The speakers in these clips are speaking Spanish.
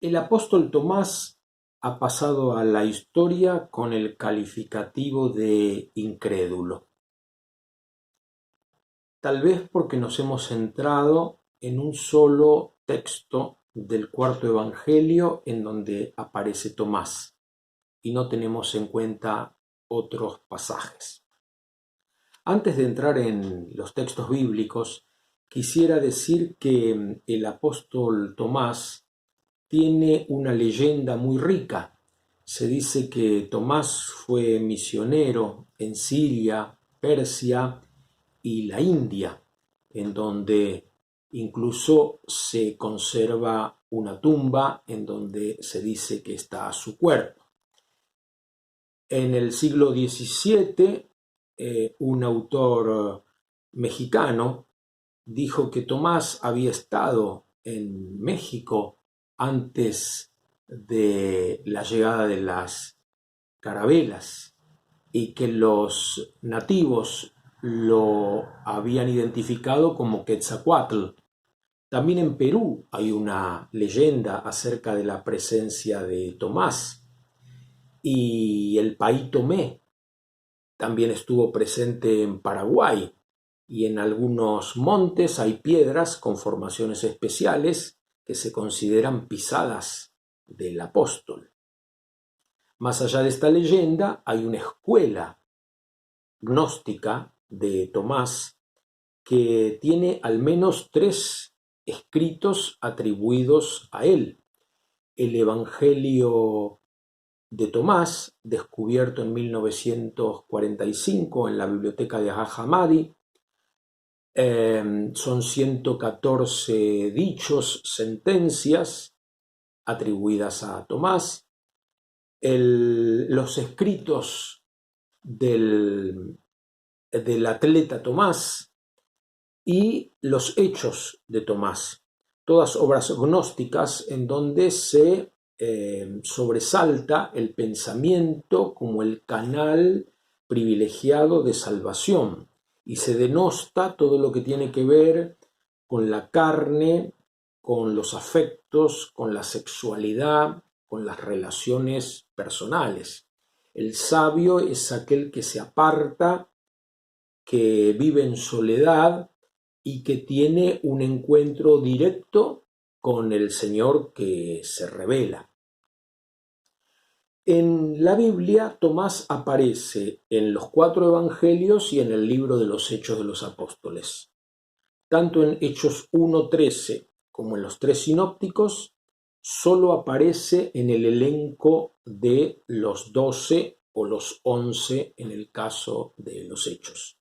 El apóstol Tomás ha pasado a la historia con el calificativo de incrédulo. Tal vez porque nos hemos centrado en un solo texto del cuarto evangelio en donde aparece Tomás y no tenemos en cuenta otros pasajes. Antes de entrar en los textos bíblicos, quisiera decir que el apóstol Tomás tiene una leyenda muy rica. Se dice que Tomás fue misionero en Siria, Persia y la India, en donde incluso se conserva una tumba en donde se dice que está su cuerpo. En el siglo XVII, un autor mexicano dijo que Tomás había estado en México antes de la llegada de las carabelas y que los nativos lo habían identificado como Quetzalcóatl. También en Perú hay una leyenda acerca de la presencia de Tomás, y el Paí Tomé también estuvo presente en Paraguay, y en algunos montes hay piedras con formaciones especiales que se consideran pisadas del apóstol. Más allá de esta leyenda, hay una escuela gnóstica de Tomás que tiene al menos 3 escritos atribuidos a él. El Evangelio de Tomás, descubierto en 1945 en la biblioteca de Al-Hamadi. Son 114 dichos, sentencias atribuidas a Tomás. Los escritos del atleta Tomás y los hechos de Tomás, todas obras gnósticas en donde se sobresalta el pensamiento como el canal privilegiado de salvación y se denosta todo lo que tiene que ver con la carne, con los afectos, con la sexualidad, con las relaciones personales. El sabio es aquel que se aparta, que vive en soledad y que tiene un encuentro directo con el Señor que se revela. En la Biblia, Tomás aparece en los 4 evangelios y en el libro de los Hechos de los Apóstoles. Tanto en Hechos 1:13 como en los 3 sinópticos, solo aparece en el elenco de los 12 o los 11 en el caso de los Hechos.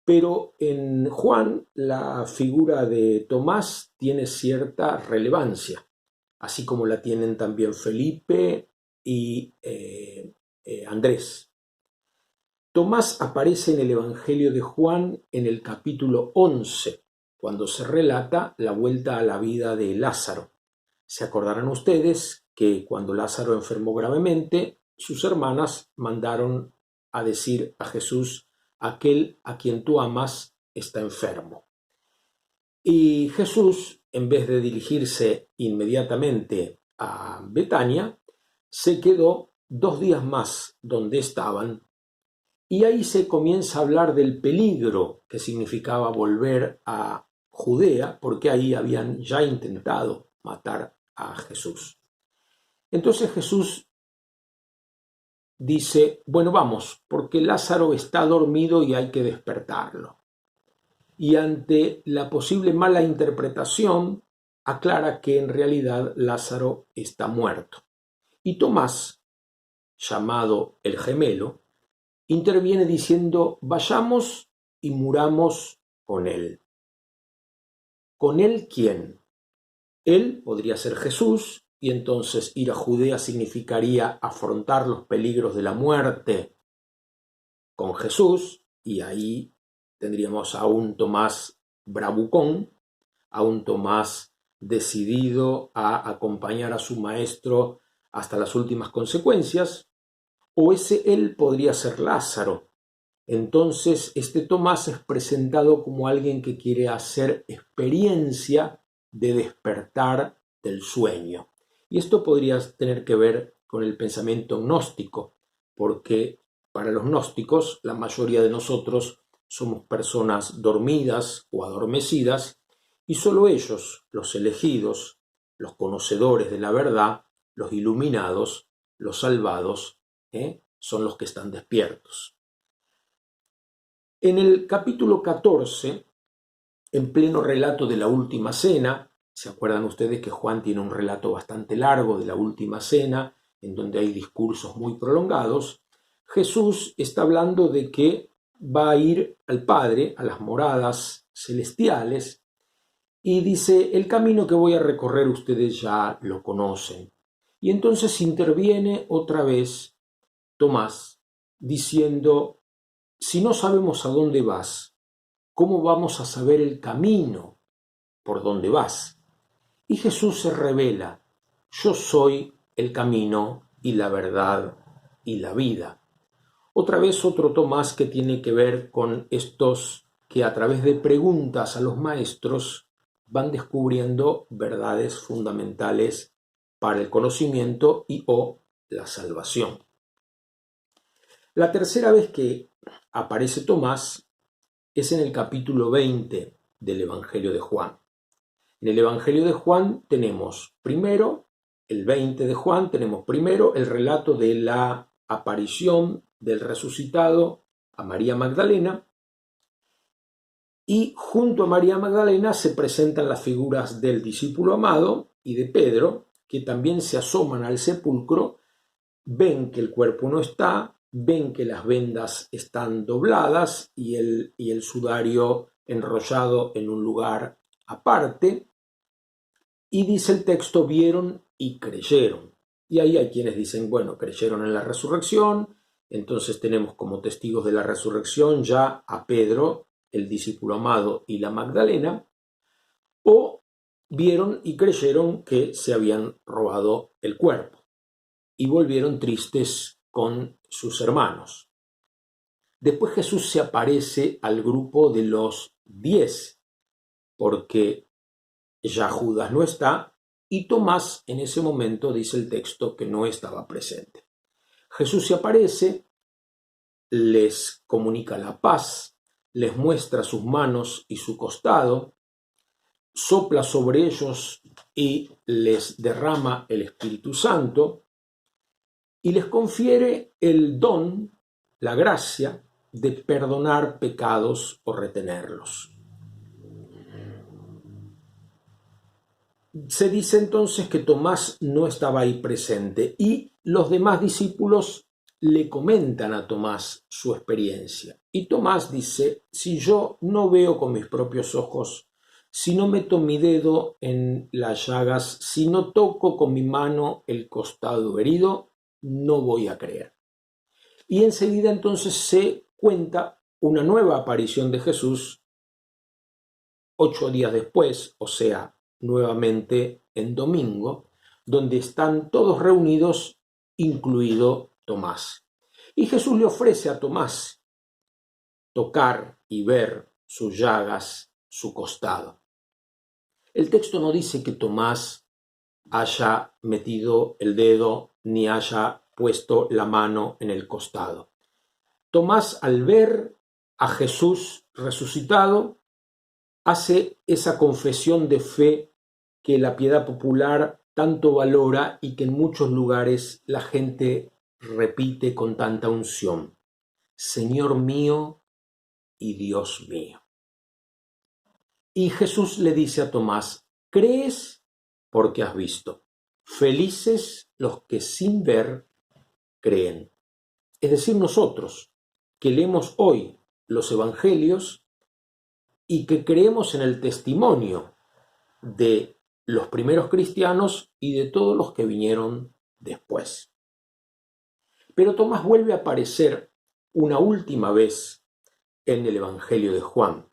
Pero en Juan la figura de Tomás tiene cierta relevancia, así como la tienen también Felipe y Andrés. Tomás aparece en el Evangelio de Juan en el capítulo 11, cuando se relata la vuelta a la vida de Lázaro. Se acordarán ustedes que cuando Lázaro enfermó gravemente, sus hermanas mandaron a decir a Jesús: aquel a quien tú amas está enfermo. Y Jesús, en vez de dirigirse inmediatamente a Betania, se quedó 2 días más donde estaban, y ahí se comienza a hablar del peligro que significaba volver a Judea, porque ahí habían ya intentado matar a Jesús. Entonces Jesús dice: bueno, vamos, porque Lázaro está dormido y hay que despertarlo. Y ante la posible mala interpretación, aclara que en realidad Lázaro está muerto. Y Tomás, llamado el gemelo, interviene diciendo: vayamos y muramos con él. ¿Con él quién? Él podría ser Jesús, y entonces ir a Judea significaría afrontar los peligros de la muerte con Jesús, y ahí tendríamos a un Tomás bravucón, a un Tomás decidido a acompañar a su maestro hasta las últimas consecuencias, o ese él podría ser Lázaro. Entonces este Tomás es presentado como alguien que quiere hacer experiencia de despertar del sueño. Y esto podría tener que ver con el pensamiento gnóstico, porque para los gnósticos la mayoría de nosotros somos personas dormidas o adormecidas, y solo ellos, los elegidos, los conocedores de la verdad, los iluminados, los salvados, son los que están despiertos. En el capítulo 14, en pleno relato de la última cena, ¿se acuerdan ustedes que Juan tiene un relato bastante largo de la última cena, en donde hay discursos muy prolongados? Jesús está hablando de que va a ir al Padre, a las moradas celestiales, y dice: el camino que voy a recorrer ustedes ya lo conocen. Y entonces interviene otra vez Tomás, diciendo: si no sabemos a dónde vas, ¿cómo vamos a saber el camino por donde vas? Y Jesús se revela: yo soy el camino y la verdad y la vida. Otra vez otro Tomás que tiene que ver con estos que a través de preguntas a los maestros van descubriendo verdades fundamentales para el conocimiento y o la salvación. La tercera vez que aparece Tomás es en el capítulo 20 del Evangelio de Juan. En el Evangelio de Juan tenemos primero, el 20 de Juan, tenemos primero el relato de la aparición del resucitado a María Magdalena, y junto a María Magdalena se presentan las figuras del discípulo amado y de Pedro, que también se asoman al sepulcro, ven que el cuerpo no está, ven que las vendas están dobladas y el sudario enrollado en un lugar aparte, y dice el texto: vieron y creyeron. Y ahí hay quienes dicen: bueno, creyeron en la resurrección, entonces tenemos como testigos de la resurrección ya a Pedro, el discípulo amado, y la Magdalena, o vieron y creyeron que se habían robado el cuerpo y volvieron tristes con sus hermanos. Después Jesús se aparece al grupo de los 10, porque ya Judas no está, y Tomás en ese momento dice el texto que no estaba presente. Jesús se aparece, les comunica la paz, les muestra sus manos y su costado, sopla sobre ellos y les derrama el Espíritu Santo, y les confiere el don, la gracia, de perdonar pecados o retenerlos. Se dice entonces que Tomás no estaba ahí presente, y los demás discípulos le comentan a Tomás su experiencia. Y Tomás dice: si yo no veo con mis propios ojos, si no meto mi dedo en las llagas, si no toco con mi mano el costado herido, no voy a creer. Y enseguida entonces se cuenta una nueva aparición de Jesús 8 días después, o sea, nuevamente en domingo, donde están todos reunidos, incluido Tomás. Y Jesús le ofrece a Tomás tocar y ver sus llagas, su costado. El texto no dice que Tomás haya metido el dedo ni haya puesto la mano en el costado. Tomás, al ver a Jesús resucitado, hace esa confesión de fe que la piedad popular tanto valora y que en muchos lugares la gente repite con tanta unción: Señor mío y Dios mío. Y Jesús le dice a Tomás: crees porque has visto. Felices los que sin ver creen. Es decir, nosotros que leemos hoy los evangelios y que creemos en el testimonio de los primeros cristianos y de todos los que vinieron después. Pero Tomás vuelve a aparecer una última vez en el Evangelio de Juan,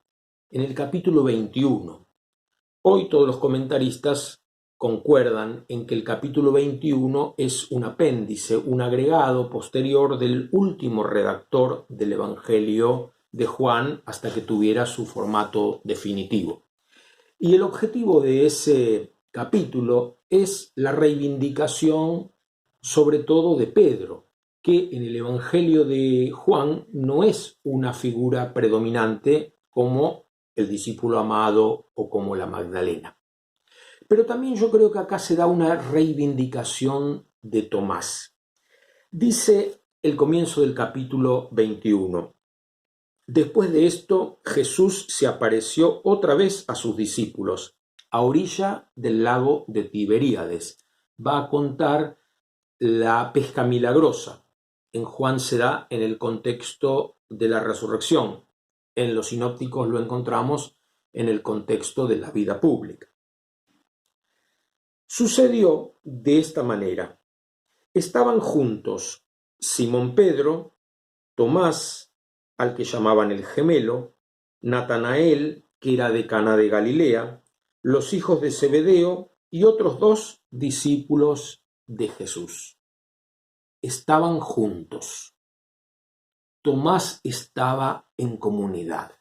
en el capítulo 21. Hoy todos los comentaristas concuerdan en que el capítulo 21 es un apéndice, un agregado posterior del último redactor del Evangelio de Juan hasta que tuviera su formato definitivo. Y el objetivo de ese capítulo es la reivindicación sobre todo de Pedro, que en el Evangelio de Juan no es una figura predominante como el discípulo amado o como la Magdalena. Pero también yo creo que acá se da una reivindicación de Tomás. Dice el comienzo del capítulo 21. Después de esto, Jesús se apareció otra vez a sus discípulos, a orilla del lago de Tiberíades. Va a contar la pesca milagrosa. En Juan se da en el contexto de la resurrección. En los sinópticos lo encontramos en el contexto de la vida pública. Sucedió de esta manera. Estaban juntos Simón Pedro, Tomás, al que llamaban el gemelo, Natanael, que era de Caná de Galilea, los hijos de Zebedeo y otros 2 discípulos de Jesús. Estaban juntos. Tomás estaba en comunidad.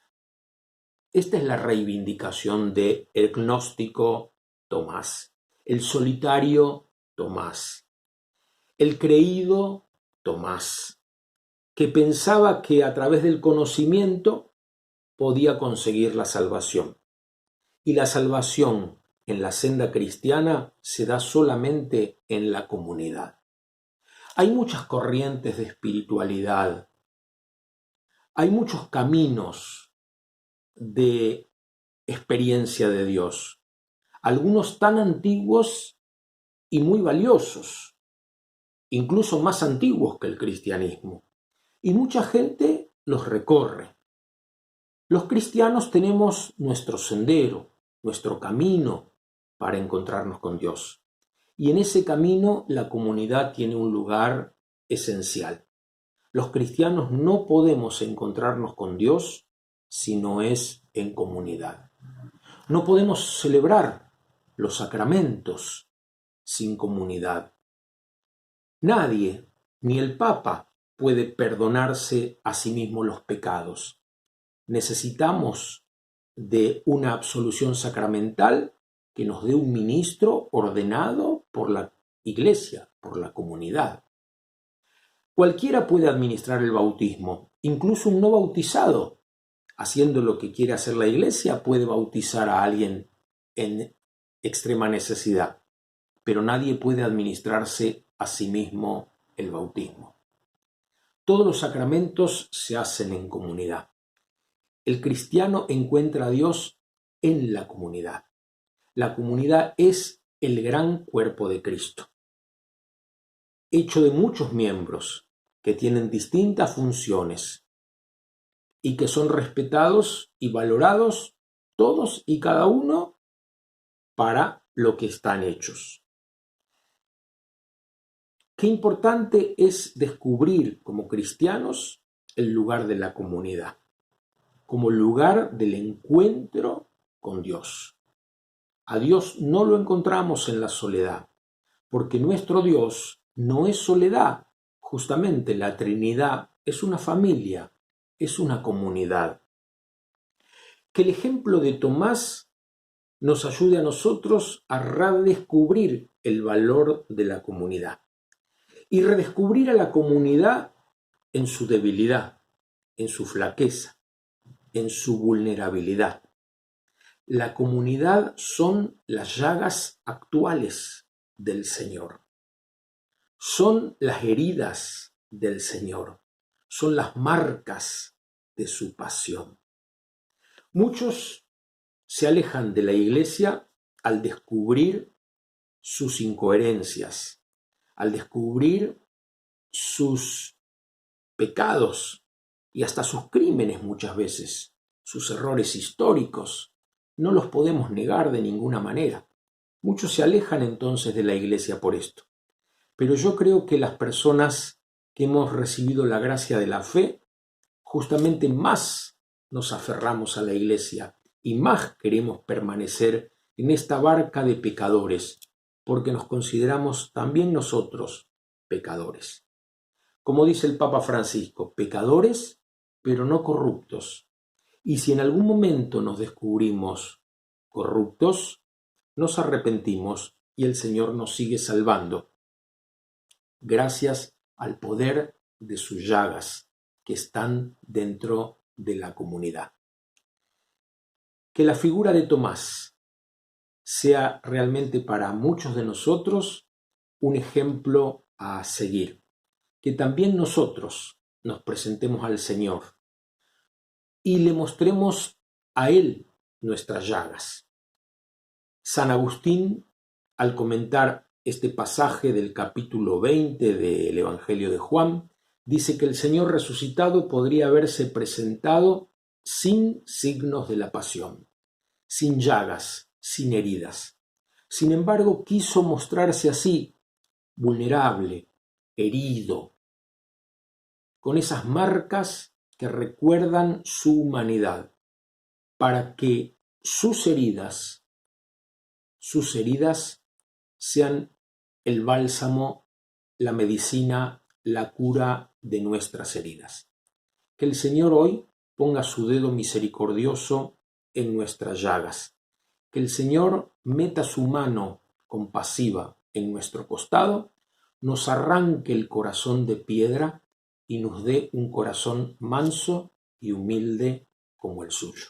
Esta es la reivindicación del gnóstico Tomás, el solitario Tomás, el creído Tomás, que pensaba que a través del conocimiento podía conseguir la salvación. Y la salvación en la senda cristiana se da solamente en la comunidad. Hay muchas corrientes de espiritualidad, hay muchos caminos de experiencia de Dios, algunos tan antiguos y muy valiosos, incluso más antiguos que el cristianismo, y mucha gente los recorre. Los cristianos tenemos nuestro sendero, nuestro camino para encontrarnos con Dios. Y en ese camino la comunidad tiene un lugar esencial. Los cristianos no podemos encontrarnos con Dios si no es en comunidad. No podemos celebrar los sacramentos sin comunidad. Nadie, ni el Papa, puede perdonarse a sí mismo los pecados. Necesitamos de una absolución sacramental que nos dé un ministro ordenado por la Iglesia, por la comunidad. Cualquiera puede administrar el bautismo, incluso un no bautizado, haciendo lo que quiere hacer la Iglesia, puede bautizar a alguien en extrema necesidad, pero nadie puede administrarse a sí mismo el bautismo. Todos los sacramentos se hacen en comunidad. El cristiano encuentra a Dios en la comunidad. La comunidad es el gran cuerpo de Cristo, hecho de muchos miembros que tienen distintas funciones y que son respetados y valorados todos y cada uno para lo que están hechos. Qué importante es descubrir como cristianos el lugar de la comunidad, como lugar del encuentro con Dios. A Dios no lo encontramos en la soledad, porque nuestro Dios no es soledad. Justamente la Trinidad es una familia, es una comunidad. Que el ejemplo de Tomás nos ayude a nosotros a redescubrir el valor de la comunidad y redescubrir a la comunidad en su debilidad, en su flaqueza, en su vulnerabilidad. La comunidad son las llagas actuales del Señor. Son las heridas del Señor. Son las marcas de su pasión. Muchos se alejan de la Iglesia al descubrir sus incoherencias, al descubrir sus pecados y hasta sus crímenes muchas veces, sus errores históricos. No los podemos negar de ninguna manera. Muchos se alejan entonces de la Iglesia por esto. Pero yo creo que las personas que hemos recibido la gracia de la fe, justamente más nos aferramos a la Iglesia y más queremos permanecer en esta barca de pecadores, porque nos consideramos también nosotros pecadores. Como dice el Papa Francisco, pecadores, pero no corruptos. Y si en algún momento nos descubrimos corruptos, nos arrepentimos y el Señor nos sigue salvando, gracias al poder de sus llagas que están dentro de la comunidad. Que la figura de Tomás sea realmente para muchos de nosotros un ejemplo a seguir. Que también nosotros nos presentemos al Señor y le mostremos a Él nuestras llagas. San Agustín, al comentar este pasaje del capítulo 20 del Evangelio de Juan, dice que el Señor resucitado podría haberse presentado sin signos de la pasión, sin llagas, sin heridas. Sin embargo, quiso mostrarse así, vulnerable, herido, con esas marcas que recuerdan su humanidad, para que sus heridas sean el bálsamo, la medicina, la cura de nuestras heridas. Que el Señor hoy ponga su dedo misericordioso en nuestras llagas. Que el Señor meta su mano compasiva en nuestro costado, nos arranque el corazón de piedra y nos dé un corazón manso y humilde como el suyo.